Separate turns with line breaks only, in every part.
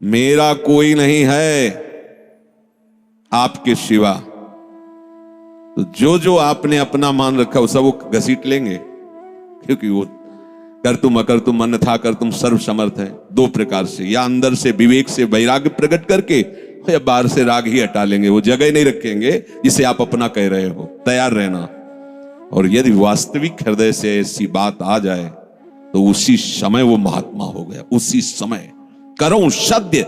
मेरा कोई नहीं है आपके सिवा। तो जो जो आपने अपना मान रखा वो सब वो घसीट लेंगे, क्योंकि वो कर तुम अकर तुम अन्यथा कर तुम सर्व समर्थ है। दो प्रकार से, या अंदर से विवेक से वैराग्य प्रकट करके, या बाहर से राग ही हटा लेंगे। वो जगह नहीं रखेंगे जिसे आप अपना कह रहे हो। तैयार रहना। और यदि वास्तविक हृदय से ऐसी बात आ जाए तो उसी समय वो महात्मा हो गया। उसी समय करो सत्य,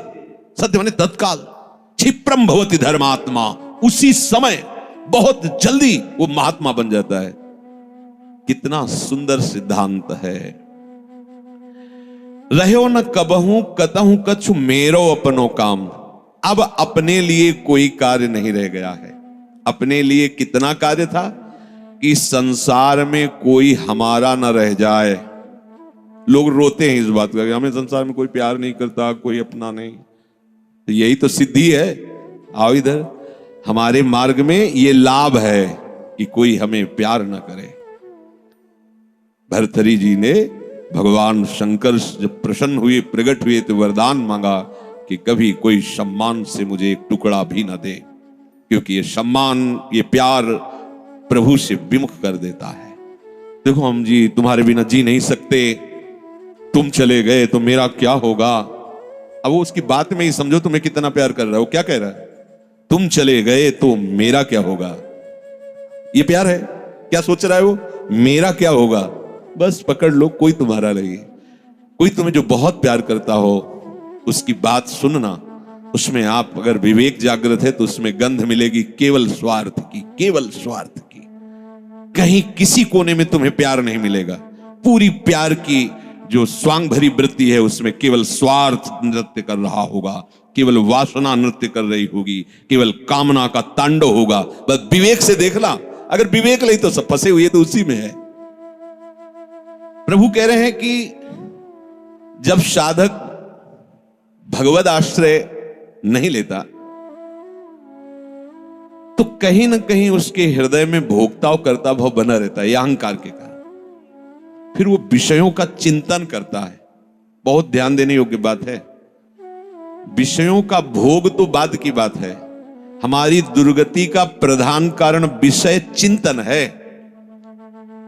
सत्य माने तत्काल, क्षिप्रम भवति धर्मात्मा। उसी समय बहुत जल्दी वो महात्मा बन जाता है। कितना सुंदर सिद्धांत है। रहो न कबहू कतहू कछु मेरो अपनो काम। अब अपने लिए कोई कार्य नहीं रह गया है। अपने लिए कितना कार्य था कि संसार में कोई हमारा न रह जाए। लोग रोते हैं इस बात का कि हमें संसार में कोई प्यार नहीं करता, कोई अपना नहीं। तो यही तो सिद्धि है। आओ इधर, हमारे मार्ग में ये लाभ है कि कोई हमें प्यार न करे। भर्तृहरि जी ने भगवान शंकर जब प्रसन्न हुए, प्रकट हुए, तो वरदान मांगा कि कभी कोई सम्मान से मुझे एक टुकड़ा भी न दे, क्योंकि ये सम्मान, ये प्यार प्रभु से विमुख कर देता है। देखो हम जी तुम्हारे बिना जी नहीं सकते, तुम चले गए तो मेरा क्या होगा। अब वो उसकी बात में ही समझो तुम्हें कितना प्यार कर रहा है। वो क्या कह रहा है? तुम चले गए तो मेरा क्या होगा। ये प्यार है? क्या सोच रहा है वो? मेरा क्या होगा। बस पकड़ लो, कोई तुम्हारा नहीं। कोई तुम्हें जो बहुत प्यार करता हो उसकी बात सुनना, उसमें आप अगर विवेक जागृत है तो उसमें गंध मिलेगी केवल स्वार्थ की, केवल स्वार्थ की। कहीं किसी कोने में तुम्हें प्यार नहीं मिलेगा। पूरी प्यार की जो स्वांग भरी वृत्ति है उसमें केवल स्वार्थ नृत्य कर रहा होगा, केवल वासना नृत्य कर रही होगी, केवल कामना का तांडव होगा। बस विवेक से देखना। अगर विवेक नहीं तो सब फंसे हुए तो उसी में है। प्रभु कह रहे हैं कि जब साधक भगवद आश्रय नहीं लेता तो कहीं ना कहीं उसके हृदय में भोक्ताव करता भाव बना रहता है, यह अहंकार के कारण। फिर वो विषयों का चिंतन करता है। बहुत ध्यान देने योग्य बात है। विषयों का भोग तो बाद की बात है। हमारी दुर्गति का प्रधान कारण विषय चिंतन है।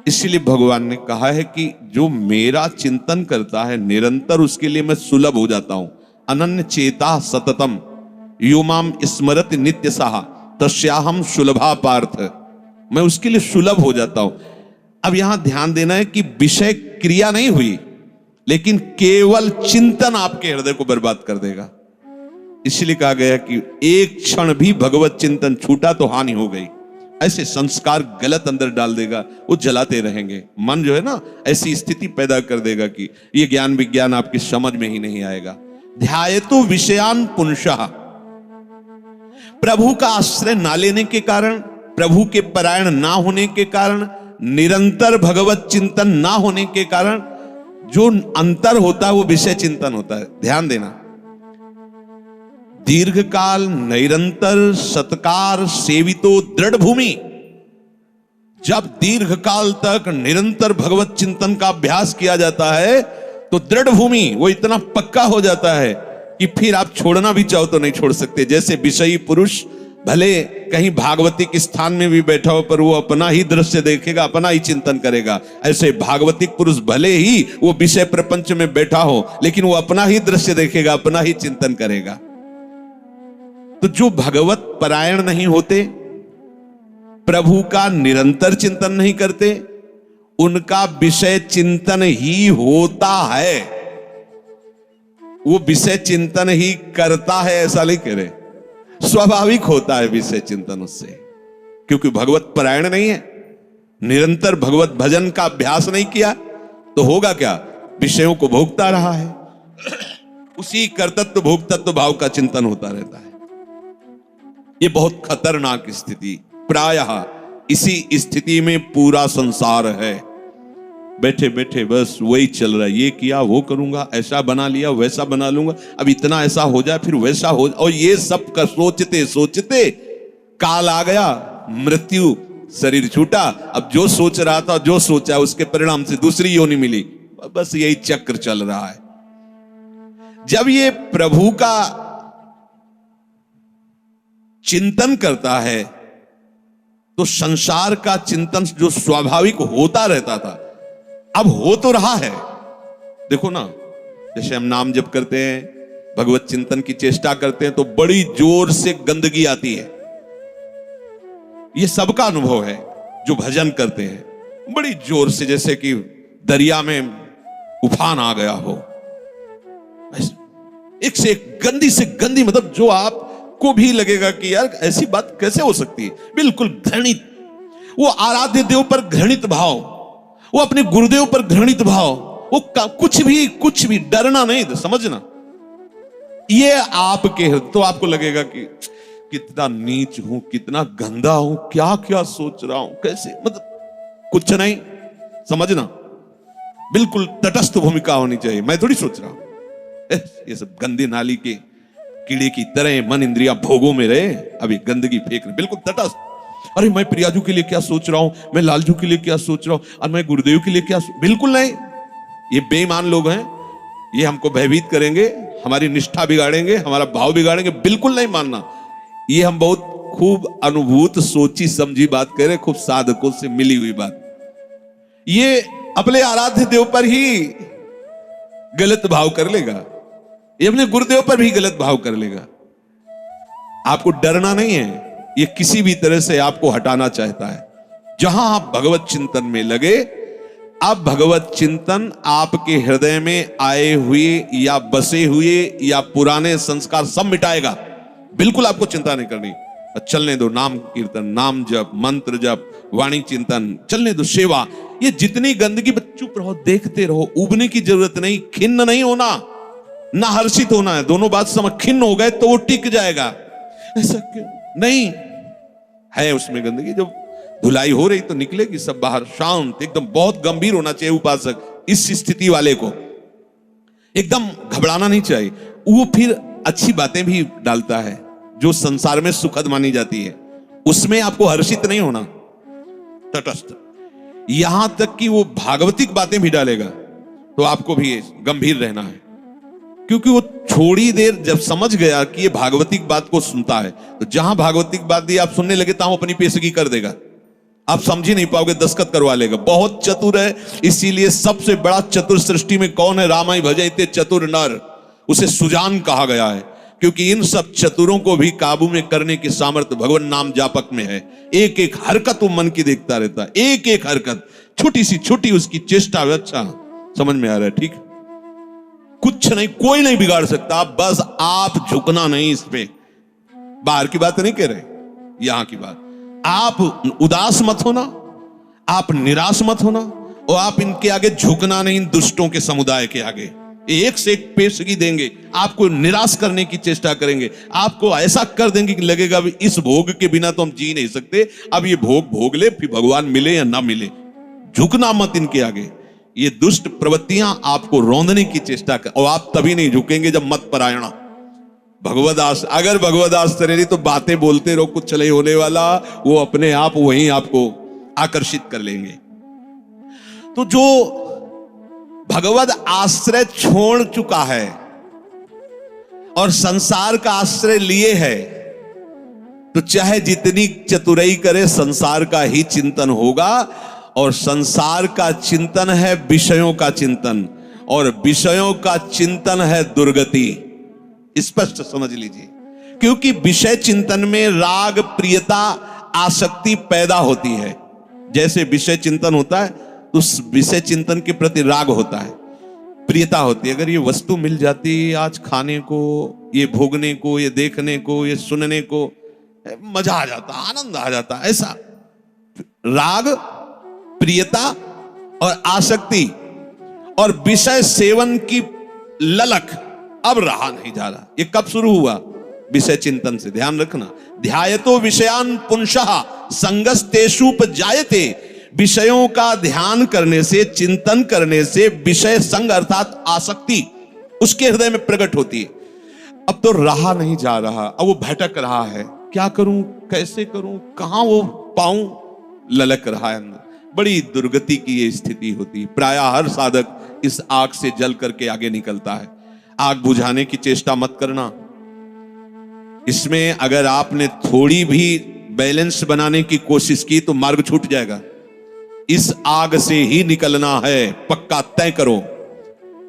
इसलिए भगवान ने कहा है कि जो मेरा चिंतन करता है निरंतर, उसके लिए मैं सुलभ हो जाता हूं। अनन्य चेता सततम यो माम स्मरत नित्य साहा तस्याहम सुलभा पार्थ। मैं उसके लिए सुलभ हो जाता हूं। अब यहां ध्यान देना है कि विषय क्रिया नहीं हुई, लेकिन केवल चिंतन आपके हृदय को बर्बाद कर देगा। इसलिए कहा गया कि एक क्षण भी भगवत चिंतन छूटा तो हानि हो गई। ऐसे संस्कार गलत अंदर डाल देगा, वो जलाते रहेंगे। मन जो है ना, ऐसी स्थिति पैदा कर देगा कि ये ज्ञान विज्ञान आपकी समझ में ही नहीं आएगा। ध्यायतु विषयान पुंसः। प्रभु का आश्रय ना लेने के कारण, प्रभु के परायण ना होने के कारण, निरंतर भगवत चिंतन ना होने के कारण जो अंतर होता है वो विषय चिंतन होता है। ध्यान देना। दीर्घकाल निरंतर सत्कार सेवितो दृढ़ भूमि। जब दीर्घकाल तक निरंतर भगवत चिंतन का अभ्यास किया जाता है तो दृढ़ भूमि वो इतना पक्का हो जाता है कि फिर आप छोड़ना भी चाहो तो नहीं छोड़ सकते। जैसे विषयी पुरुष भले कहीं भागवतिक स्थान में भी बैठा हो पर वो अपना ही दृश्य देखेगा, अपना ही चिंतन करेगा। ऐसे भागवतिक पुरुष भले ही वो विषय प्रपंच में बैठा हो लेकिन वो अपना ही दृश्य देखेगा, अपना ही चिंतन करेगा। तो जो भगवत परायण नहीं होते, प्रभु का निरंतर चिंतन नहीं करते, उनका विषय चिंतन ही होता है। वो विषय चिंतन ही करता है ऐसा नहीं कह रहे, स्वाभाविक होता है विषय चिंतन उससे, क्योंकि भगवत परायण नहीं है, निरंतर भगवत भजन का अभ्यास नहीं किया तो होगा क्या? विषयों को भोगता रहा है। उसी कर्तृत्व भोक्तत्व भाव का चिंतन होता रहता है। ये बहुत खतरनाक स्थिति, प्रायः इसी स्थिति में पूरा संसार है। बैठे बैठे बस वही चल रहा है, ये किया वो करूंगा, ऐसा बना लिया वैसा बना लूंगा, अब इतना ऐसा हो जाए फिर वैसा हो, और ये सब का सोचते सोचते काल आ गया, मृत्यु, शरीर छूटा। अब जो सोच रहा था, जो सोचा उसके परिणाम से दूसरी योनि मिली। बस यही चक्र चल रहा है। जब ये प्रभु का चिंतन करता है तो संसार का चिंतन जो स्वाभाविक होता रहता था अब हो तो रहा है। देखो ना, जैसे हम नाम जप करते हैं, भगवत चिंतन की चेष्टा करते हैं तो बड़ी जोर से गंदगी आती है। ये सबका अनुभव है जो भजन करते हैं, बड़ी जोर से, जैसे कि दरिया में उफान आ गया हो। एक से एक गंदी से गंदी, मतलब जो आपको भी लगेगा कि यार ऐसी बात कैसे हो सकती है। बिल्कुल घृणित, वो आराध्य देव पर घृणित भाव, वो अपने गुरुदेव पर घृणित भाव, वो कुछ भी डरना नहीं, समझना। ये आपके तो आपको लगेगा कि कितना नीच हूं, कितना गंदा हूं, क्या क्या सोच रहा हूं, कैसे, मतलब कुछ नहीं, समझना। बिल्कुल तटस्थ भूमिका होनी चाहिए। मैं थोड़ी सोच रहा हूं ये सब गंदी नाली के कीड़े की तरह मन इंद्रिया भोगों में रहे, अभी गंदगी फेंक रहे, बिल्कुल तटस्थ। अरे मैं प्रियाजू के लिए क्या सोच रहा हूं, मैं लालजू के लिए क्या सोच रहा हूं, और मैं गुरुदेव के लिए क्या बिल्कुल नहीं। ये बेईमान लोग हैं, ये हमको भयभीत करेंगे, हमारी निष्ठा बिगाड़ेंगे, हमारा भाव बिगाड़ेंगे, बिल्कुल नहीं मानना। ये हम बहुत खूब अनुभूत सोची समझी बात कह रहे, खूब साधकों से मिली हुई बात। ये अपने आराध्य देव पर ही गलत भाव कर लेगा, ये अपने गुरुदेव पर भी गलत भाव कर लेगा। आपको डरना नहीं है, ये किसी भी तरह से आपको हटाना चाहता है। जहां आप भगवत चिंतन में लगे, अब भगवत चिंतन आपके हृदय में आए हुए या बसे हुए या पुराने संस्कार सब मिटाएगा। बिल्कुल आपको चिंता नहीं करनी, चलने दो नाम कीर्तन, नाम जप, मंत्र जप, वाणी चिंतन, चलने दो सेवा। ये जितनी गंदगी, चुप रहो, देखते रहो, उबने की जरूरत नहीं, खिन्न नहीं होना, ना हर्षित होना है। दोनों बात समझ, खिन्न हो गए तो वो टिक जाएगा, ऐसा क्यों नहीं है। उसमें गंदगी जब धुलाई हो रही तो निकलेगी सब बाहर, शांत एकदम। बहुत गंभीर होना चाहिए उपासक, इस स्थिति वाले को एकदम घबराना नहीं चाहिए। वो फिर अच्छी बातें भी डालता है जो संसार में सुखद मानी जाती है, उसमें आपको हर्षित नहीं होना, तटस्थ। यहां तक कि वो भागवतिक बातें भी डालेगा तो आपको भी गंभीर रहना है, क्योंकि वो थोड़ी देर जब समझ गया कि ये भागवतिक बात को सुनता है, तो जहां भागवतिक बात दी आप सुनने लगे तहां अपनी पेशगी कर देगा, आप समझ ही नहीं पाओगे, दस्तखत करवा लेगा। बहुत चतुर है, इसीलिए सबसे बड़ा चतुर सृष्टि में कौन है? रामाई भजते चतुर नर, उसे सुजान कहा गया है, क्योंकि इन सब चतुरों को भी काबू में करने की सामर्थ्य भगवान नाम जापक में है। एक एक हरकत वो मन की देखता रहता है, एक एक हरकत, छोटी सी छोटी उसकी चेष्टा। अच्छा समझ में आ रहा है? ठीक, कुछ नहीं, कोई नहीं बिगाड़ सकता, बस आप झुकना नहीं। इस पे बाहर की बात नहीं कह रहे, यहां की बात। आप उदास मत होना, आप निराश मत होना, और आप इनके आगे झुकना नहीं, इन दुष्टों के समुदाय के आगे। एक से एक पेशगी देंगे, आपको निराश करने की चेष्टा करेंगे, आपको ऐसा कर देंगे कि लगेगा भी इस भोग के बिना तो हम जी नहीं सकते, अब ये भोग भोग ले, फिर भगवान मिले या ना मिले। झुकना मत इनके आगे। ये दुष्ट प्रवृत्तियां आपको रौंदने की चेष्टा कर, और आप तभी नहीं झुकेंगे जब मत परायणा भगवदास। अगर भगवदास तरेरी तो बातें बोलते रहो, कुछ चले होने वाला, वो अपने आप वहीं आपको आकर्षित कर लेंगे। तो जो भगवद आश्रय छोड़ चुका है और संसार का आश्रय लिए है, तो चाहे जितनी चतुराई करे, संसार का ही चिंतन होगा। और संसार का चिंतन है विषयों का चिंतन, और विषयों का चिंतन है दुर्गति। स्पष्ट समझ लीजिए, क्योंकि विषय चिंतन में राग, प्रियता, आसक्ति पैदा होती है। जैसे विषय चिंतन होता है तो उस विषय चिंतन के प्रति राग होता है, प्रियता होती है। अगर ये वस्तु मिल जाती आज खाने को, ये भोगने को, ये देखने को, ये सुनने को, मजा आ जाता, आनंद आ जाता। ऐसा राग, प्रियता और आसक्ति और विषय सेवन की ललक अब रहा नहीं जा रहा। ये कब शुरू हुआ? विषय चिंतन से। ध्यान रखना, ध्यायतो विषयान पुंसः संगस्तेषुपजायते। विषयों का ध्यान करने से, चिंतन करने से विषय संग अर्थात आसक्ति उसके हृदय में प्रकट होती है। अब तो रहा नहीं जा रहा, अब वो भटक रहा है, क्या करूं, कैसे करूं, कहां वो पाऊं, ललक रहा है अंदर। बड़ी दुर्गति की ये स्थिति होती है। प्रायः हर साधक इस आग से जल करके आगे निकलता है। आग बुझाने की चेष्टा मत करना। इसमें अगर आपने थोड़ी भी बैलेंस बनाने की कोशिश की तो मार्ग छूट जाएगा। इस आग से ही निकलना है, पक्का तय करो।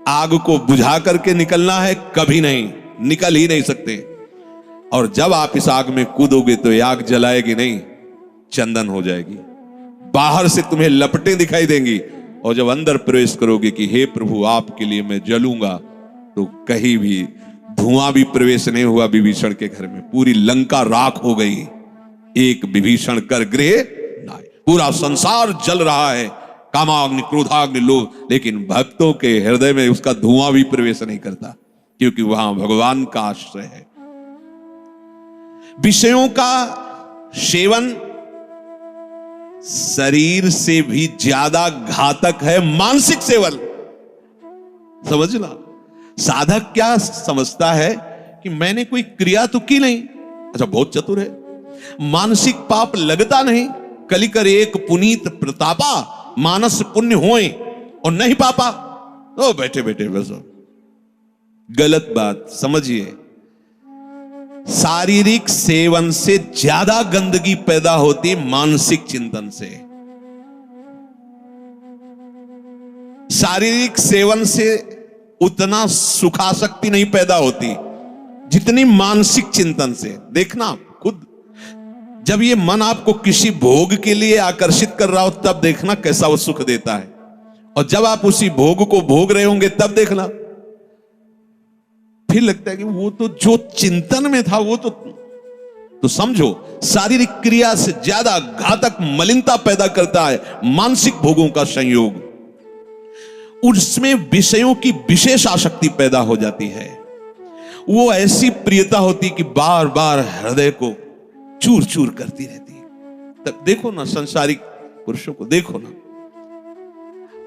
आग को बुझा करके निकलना है, कभी नहीं, निकल ही नहीं सकते। और जब आप इस आग में कूदोगे तो ये आग जलाएगी नहीं, चंदन हो जाएगी। बाहर से तुम्हें लपटें दिखाई देंगी, और जब अंदर प्रवेश करोगे कि हे प्रभु आपके लिए मैं जलूंगा, तो कहीं भी धुआं भी प्रवेश नहीं हुआ विभीषण के घर में। पूरी लंका राख हो गई, एक विभीषण कर गृह नाय। पूरा संसार जल रहा है, कामाग्नि क्रोधाग्नि लोभ, लेकिन भक्तों के हृदय में उसका धुआं भी प्रवेश नहीं करता, क्योंकि वहां भगवान का आश्रय है। विषयों का सेवन शरीर से भी ज्यादा घातक है मानसिक सेवन। समझना, साधक क्या समझता है कि मैंने कोई क्रिया तो की नहीं, अच्छा बहुत चतुर है, मानसिक पाप लगता नहीं, कलिकर एक पुनीत प्रतापा, मानस पुण्य होए और नहीं पापा, ओ बैठे बैठे बस। गलत बात समझिए। शारीरिक सेवन से ज्यादा गंदगी पैदा होती मानसिक चिंतन से। शारीरिक सेवन से उतना सुखासक्ति नहीं पैदा होती जितनी मानसिक चिंतन से। देखना खुद, जब ये मन आपको किसी भोग के लिए आकर्षित कर रहा हो तब देखना कैसा वो सुख देता है, और जब आप उसी भोग को भोग रहे होंगे तब देखना फिर लगता है कि वो तो जो चिंतन में था वो तो समझो शारीरिक क्रिया से ज्यादा घातक मलिनता पैदा करता है मानसिक भोगों का संयोग। उसमें विषयों की विशेष आसक्ति पैदा हो जाती है, वो ऐसी प्रियता होती कि बार बार हृदय को चूर चूर करती रहती है। तब देखो ना संसारिक पुरुषों को, देखो ना,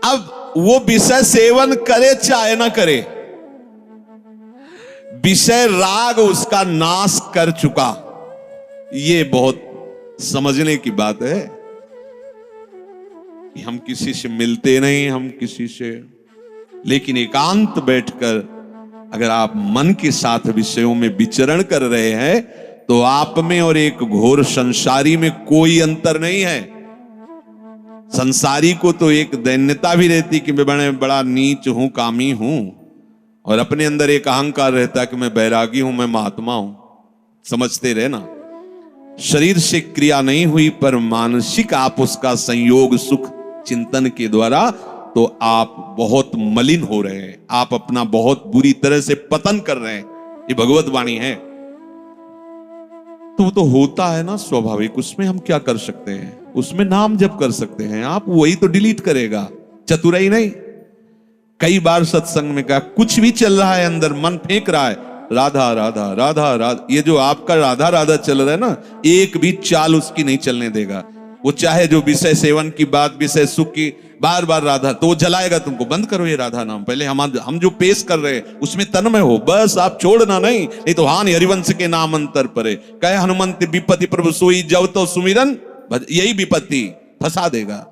अब वो विषय सेवन करे चाहे ना करे, विषय राग उसका नाश कर चुका। ये बहुत समझने की बात है कि हम किसी से मिलते नहीं, हम किसी से, लेकिन एकांत बैठकर अगर आप मन के साथ विषयों में विचरण कर रहे हैं तो आप में और एक घोर संसारी में कोई अंतर नहीं है। संसारी को तो एक दैन्यता भी रहती कि मैं बड़ा नीच हूं, कामी हूं, और अपने अंदर एक अहंकार रहता कि मैं बैरागी हूं, मैं महात्मा हूं। समझते रहे ना, शरीर से क्रिया नहीं हुई पर मानसिक आप उसका संयोग सुख चिंतन के द्वारा, तो आप बहुत मलिन हो रहे हैं, आप अपना बहुत बुरी तरह से पतन कर रहे हैं। ये भगवत वाणी है। तो वो तो होता है ना स्वाभाविक, उसमें हम क्या कर सकते हैं? उसमें नाम जप कर सकते हैं आप, वही तो डिलीट करेगा, चतुराई नहीं। कई बार सत्संग में कहा, कुछ भी चल रहा है अंदर, मन फेंक रहा है राधा राधा राधा राधा, ये जो आपका राधा राधा चल रहा है ना, एक भी चाल उसकी नहीं चलने देगा। वो चाहे जो विषय सेवन की बात, विषय सुख की, बार बार राधा, तो वो जलाएगा तुमको। बंद करो ये राधा नाम, पहले हम जो पेश कर रहे हैं उसमें तन्मय हो, बस आप छोड़ना नहीं तो हानि हरिवंश के नाम अंतर परे, कहे हनुमंत विपत्ति प्रभु सोई जब तो सुमिरन, यही विपत्ति फंसा देगा।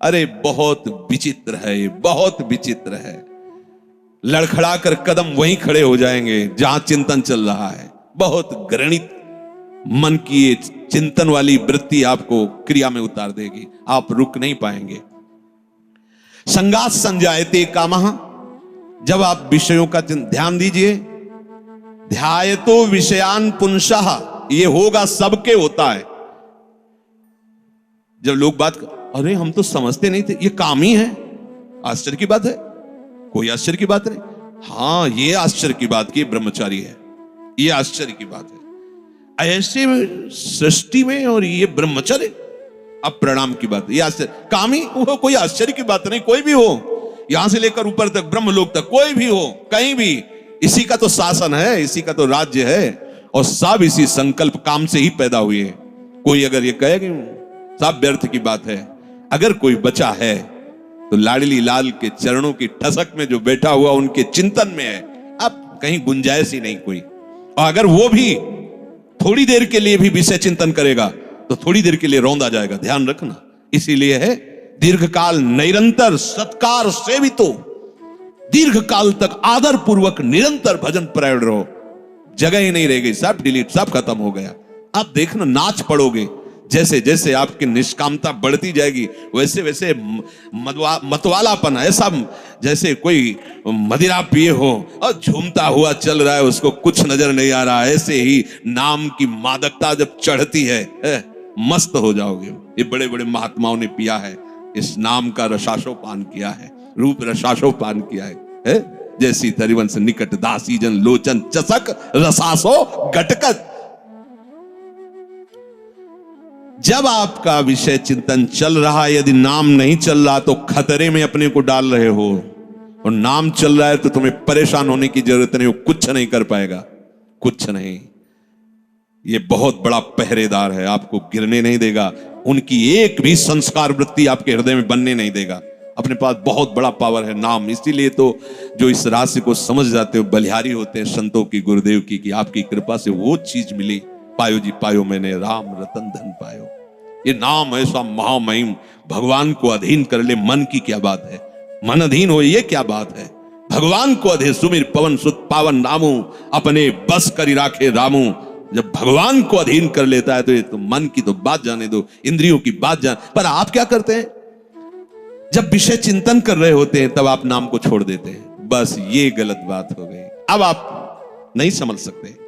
अरे बहुत विचित्र है ये, बहुत विचित्र है। लड़खड़ा कर कदम वहीं खड़े हो जाएंगे जहां चिंतन चल रहा है। बहुत घृणित मन की ये चिंतन वाली वृत्ति आपको क्रिया में उतार देगी, आप रुक नहीं पाएंगे। संगात संजायते कामः, जब आप विषयों का ध्यान दीजिए, ध्यायतो विषयान पुंसः, ये होगा, सबके होता है। जब लोग बात अरे हम तो समझते नहीं थे, ये काम ही है, आश्चर्य की बात है, कोई आश्चर्य की बात नहीं। हाँ, ये आश्चर्य की बात की ब्रह्मचारी है, ये आश्चर्य की बात है। ऐसे सृष्टि में और ये ब्रह्मचर्य, अब प्रणाम की बात है, ये आश्चर्य। कामी वो कोई आश्चर्य की बात नहीं, कोई भी हो, यहां से लेकर ऊपर तक ब्रह्मलोक तक, कोई भी हो, कहीं भी, इसी का तो शासन है, इसी का तो राज्य है, और सब इसी संकल्प काम से ही पैदा हुए हैं। कोई अगर ये कहे कि सब व्यर्थ की बात है, अगर कोई बचा है तो लाडली लाल के चरणों की ठसक में जो बैठा हुआ उनके चिंतन में है। अब कहीं गुंजाइश ही नहीं कोई, और अगर वो भी थोड़ी देर के लिए भी विषय चिंतन करेगा तो थोड़ी देर के लिए रौंदा जाएगा, ध्यान रखना। इसीलिए है दीर्घकाल निरंतर सत्कार सेवितो, दीर्घ काल तक आदर पूर्वक निरंतर भजन परायण रहो, जगह ही नहीं रह गई, सब डिलीट, सब खत्म हो गया। आप देखना नाच पड़ोगे, जैसे जैसे आपकी निष्कामता बढ़ती जाएगी वैसे वैसे मतवालापन, ऐसा जैसे कोई मदिरा पिए हो और झूमता हुआ चल रहा है, उसको कुछ नजर नहीं आ रहा। ऐसे ही नाम की मादकता जब चढ़ती है, मस्त हो जाओगे। ये बड़े बड़े महात्माओं ने पिया है, इस नाम का रसाशोपान किया है, रूप रसाशोपान किया है। जैसी तरिवंश निकट दासी जन लोचन चसक रसासो गटकत। जब आपका विषय चिंतन चल रहा है, यदि नाम नहीं चल रहा तो खतरे में अपने को डाल रहे हो, और नाम चल रहा है तो तुम्हें परेशान होने की जरूरत नहीं, वो कुछ नहीं कर पाएगा, कुछ नहीं। ये बहुत बड़ा पहरेदार है, आपको गिरने नहीं देगा, उनकी एक भी संस्कार वृत्ति आपके हृदय में बनने नहीं देगा। अपने पास बहुत बड़ा पावर है नाम। इसीलिए तो जो इस रहस्य को समझ जाते हो बलिहारी होते हैं संतों की, गुरुदेव की, कि आपकी कृपा से वो चीज मिली। पायो जी पायो मैंने राम रतन धन पायो। ये नाम ऐसा महामहिम, भगवान को अधीन कर ले, मन की क्या बात है, मन अधीन हो ये क्या बात है। भगवान को अधीन सुमिर पवन सुत पावन नामू, अपने बस करी राखे रामू। जब भगवान को अधीन कर लेता है तो ये तो मन की तो बात जाने दो, इंद्रियों की बात जान। पर आप क्या करते हैं, जब विषय चिंतन कर रहे होते हैं तब आप नाम को छोड़ देते हैं। बस ये गलत बात हो गई, अब आप नहीं समझ सकते।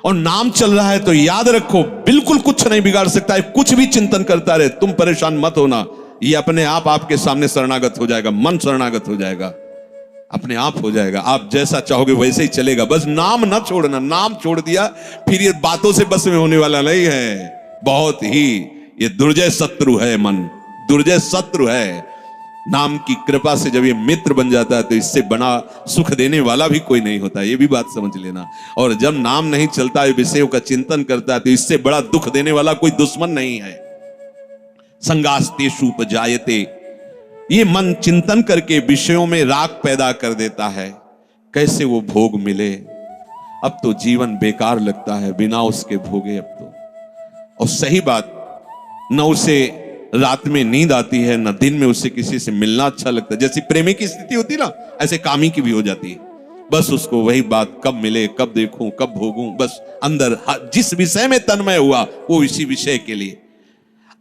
और नाम चल रहा है तो याद रखो, बिल्कुल कुछ नहीं बिगाड़ सकता है, कुछ भी चिंतन करता रहे, तुम परेशान मत होना। ये अपने आप आपके सामने शरणागत हो जाएगा, मन शरणागत हो जाएगा, अपने आप हो जाएगा। आप जैसा चाहोगे वैसे ही चलेगा, बस नाम ना छोड़ना। नाम छोड़ दिया फिर ये बातों से बस में होने वाला नहीं है। बहुत ही ये दुर्जय शत्रु है मन, दुर्जय शत्रु है। नाम की कृपा से जब ये मित्र बन जाता है तो इससे बड़ा सुख देने वाला भी कोई नहीं होता, ये भी बात समझ लेना। और जब नाम नहीं चलता है, विषयों का चिंतन करता है, तो इससे बड़ा दुख देने वाला कोई दुश्मन नहीं है। संगास्तेषु उपजायते, ये मन चिंतन करके विषयों में राग पैदा कर देता है। कैसे वो भोग मिले, अब तो जीवन बेकार लगता है बिना उसके भोगे अब तो। और सही बात, न उसे रात में नींद आती है, न दिन में उससे किसी से मिलना अच्छा लगता है। जैसी प्रेमी की स्थिति होती ना, ऐसे कामी की भी हो जाती है। बस उसको वही बात, कब मिले, कब देखूं, कब भोगूं, बस अंदर जिस विषय में तन्मय हुआ वो इसी विषय के लिए।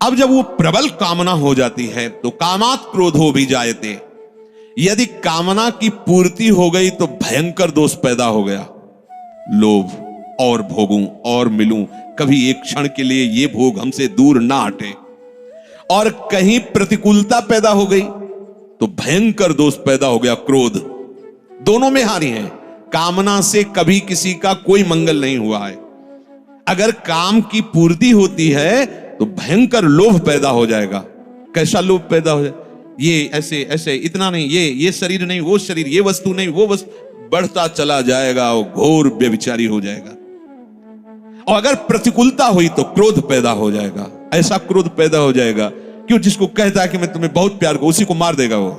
अब जब वो प्रबल कामना हो जाती है तो कामात क्रोधो भी जायते। यदि कामना की पूर्ति हो गई तो भयंकर दोष पैदा हो गया, लोभ, और भोगूं और मिलूं, कभी एक क्षण के लिए ये भोग हमसे दूर ना हटे। और कहीं प्रतिकूलता पैदा हो गई तो भयंकर दोष पैदा हो गया, क्रोध। दोनों में हानि है। कामना से कभी किसी का कोई मंगल नहीं हुआ है। अगर काम की पूर्ति होती है तो भयंकर लोभ पैदा हो जाएगा। कैसा लोभ पैदा हो जाए, ये ऐसे ऐसे, इतना नहीं, ये शरीर नहीं, वो शरीर, ये वस्तु नहीं, वो वस्तु, बढ़ता चला जाएगा और घोर व्यभिचारी हो जाएगा। और अगर प्रतिकूलता हुई तो क्रोध पैदा हो जाएगा। ऐसा क्रोध पैदा हो जाएगा, क्यों, जिसको कहता है कि मैं तुम्हें बहुत प्यार करूं, उसी को मार देगा वो।